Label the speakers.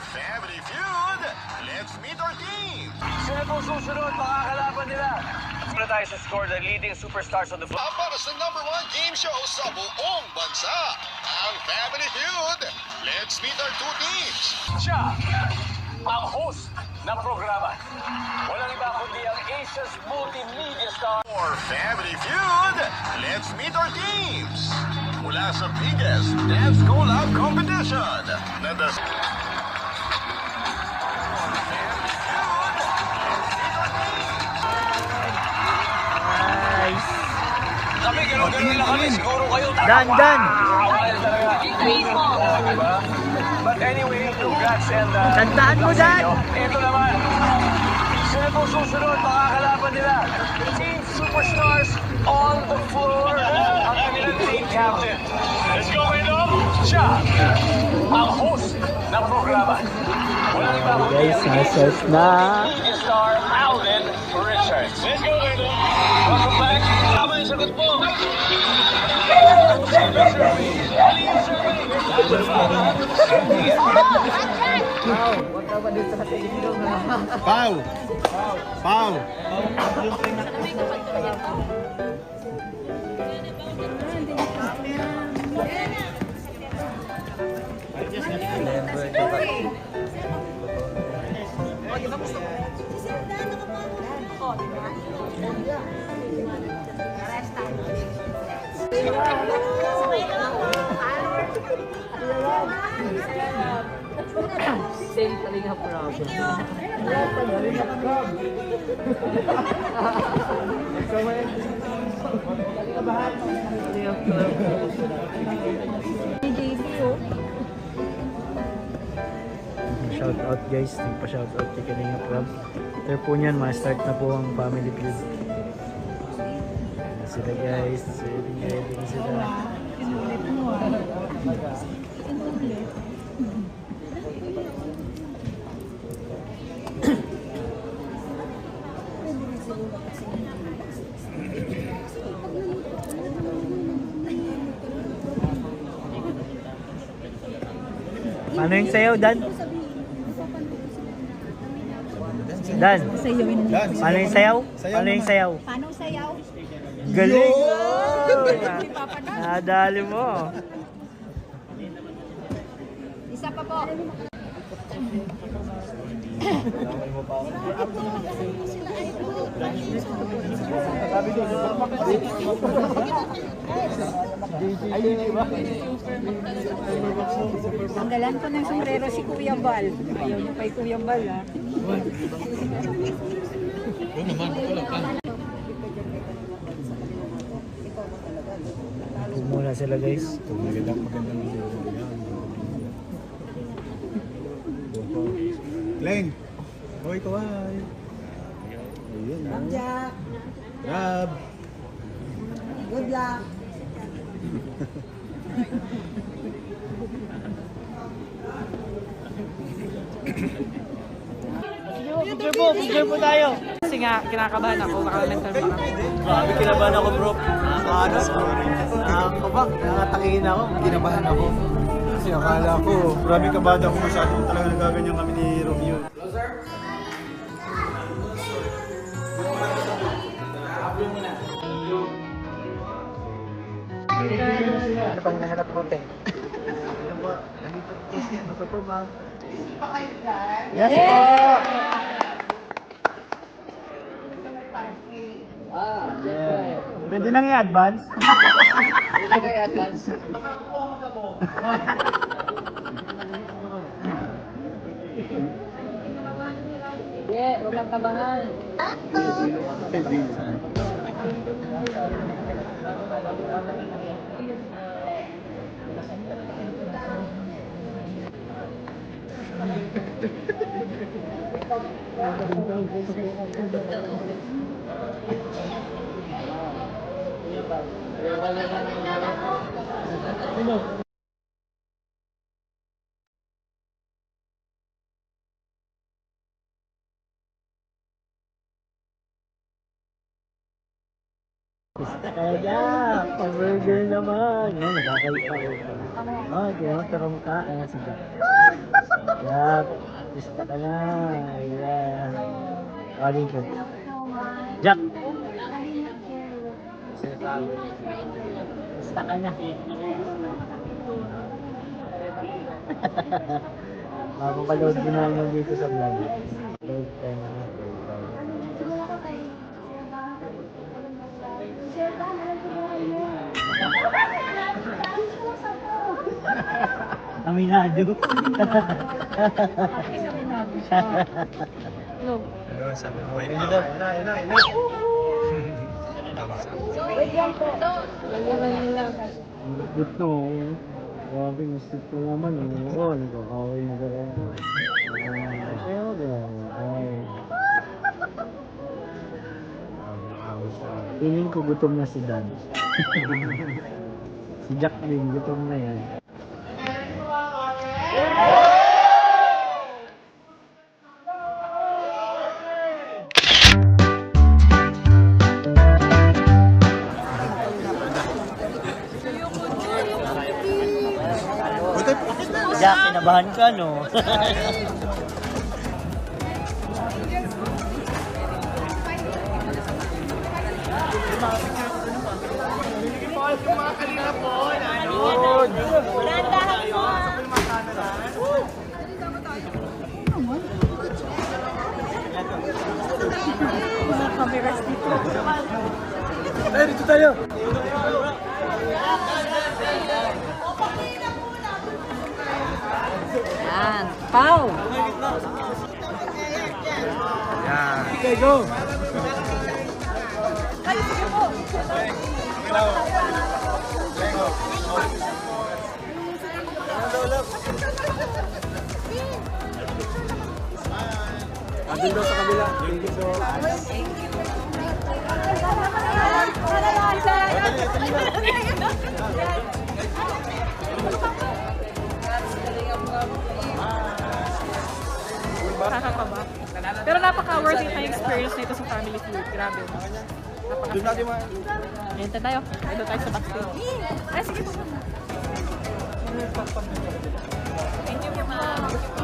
Speaker 1: Family Feud, let's meet our team.
Speaker 2: Sino pong susunod mga kalaban nila? Muna tayo sa score, the leading superstars on the floor.
Speaker 1: Para sa #1 game show sa buong bansa, ang Family Feud. Let's meet our two teams.
Speaker 2: Siya, ang host ng programa. Walang iba kundi ang Asia's multimedia star.
Speaker 1: For Family Feud, let's meet our teams. Mula sa biggest dance collab competition na the...
Speaker 2: Kami, gano'n-gano'n lang kami. Siguro kayo.
Speaker 3: Dan!
Speaker 2: But anyway, congrats and...
Speaker 3: Tandaan mo, Dan!
Speaker 2: Ito naman. Sino pong susunod mga kalaban nila? Team Superstars on the floor. Ang kanilang team captain. Let's go, Edo! Siya, ang host ng programa. Walang iba kundi
Speaker 3: Guys,
Speaker 2: ang
Speaker 3: nasa na.
Speaker 2: media star Alden Richards. Let's go, Edo! Welcome back. Tama yung sagot mo.
Speaker 4: Pau! Pau!
Speaker 3: Same Kalinga Prab. Shout out guys, nagpa-shout out kay Kalinga Prab. After po niyan, ma-start na po ang Family Feud. Ayan na sila guys, ready na sila. Paano yung sayaw, Dan? Dan, paano yung sayaw? Paano yung sayaw?
Speaker 5: Paano sayaw?
Speaker 3: Galing! Nadali mo.
Speaker 5: Isa pa po. Tanggalan ko ng sombrero si Kuya Bal. Ayaw niyo kay Kuya Bal, ha?
Speaker 3: Muna sila guys.
Speaker 4: Glenn! Hoy, kaway! Ayun,
Speaker 5: Jack,
Speaker 4: Grab!
Speaker 5: good luck.
Speaker 3: Picture po tayo. Kasi nga, kinakabahan ako. Naka-mental pa kami. Grabe, kinabahan ako bro.
Speaker 4: Kabang, nakatakihin ako. Kinabahan ako. Kasi akala ko, grabe kabada ako masyadong talaga nagaganyan kami ni Romeo.
Speaker 3: Ano pang nahanap ko, te? Ano po, ma'am? Yes, po! Pwede nang i-advance? Pwede nang i-advance? Hindi, huwag kang kabangan. Kaya, pag-burger naman. Nagkakalit ako. Oh, di mo tarong ka. Sige. Yap. Artista ka na. Ayan. Kaling ko. Jack! Artista ka na. Mapapaload din namin dito sa vlog. Load time na. Aminado. Ito. Grabe, gusto ko naman. Oo, nagkakawin na gano'n. Ayaw gano'n. Piling ko gutom na si Dan. Si Jack din, gutom na yan. Jack, kinabahan ka, no?
Speaker 4: Eh, dito tayo!
Speaker 5: Yan. Pau!
Speaker 4: Okay, go! Andun daw sa kabila. Thank you so much.
Speaker 6: Nakakaba. Pero napaka-worth it na experience nito sa family feud. Grabe.
Speaker 4: Doon natin mga...
Speaker 6: Hintay tayo. Ito tayo sa backstage. Ay, sige po. Thank you, ma'am.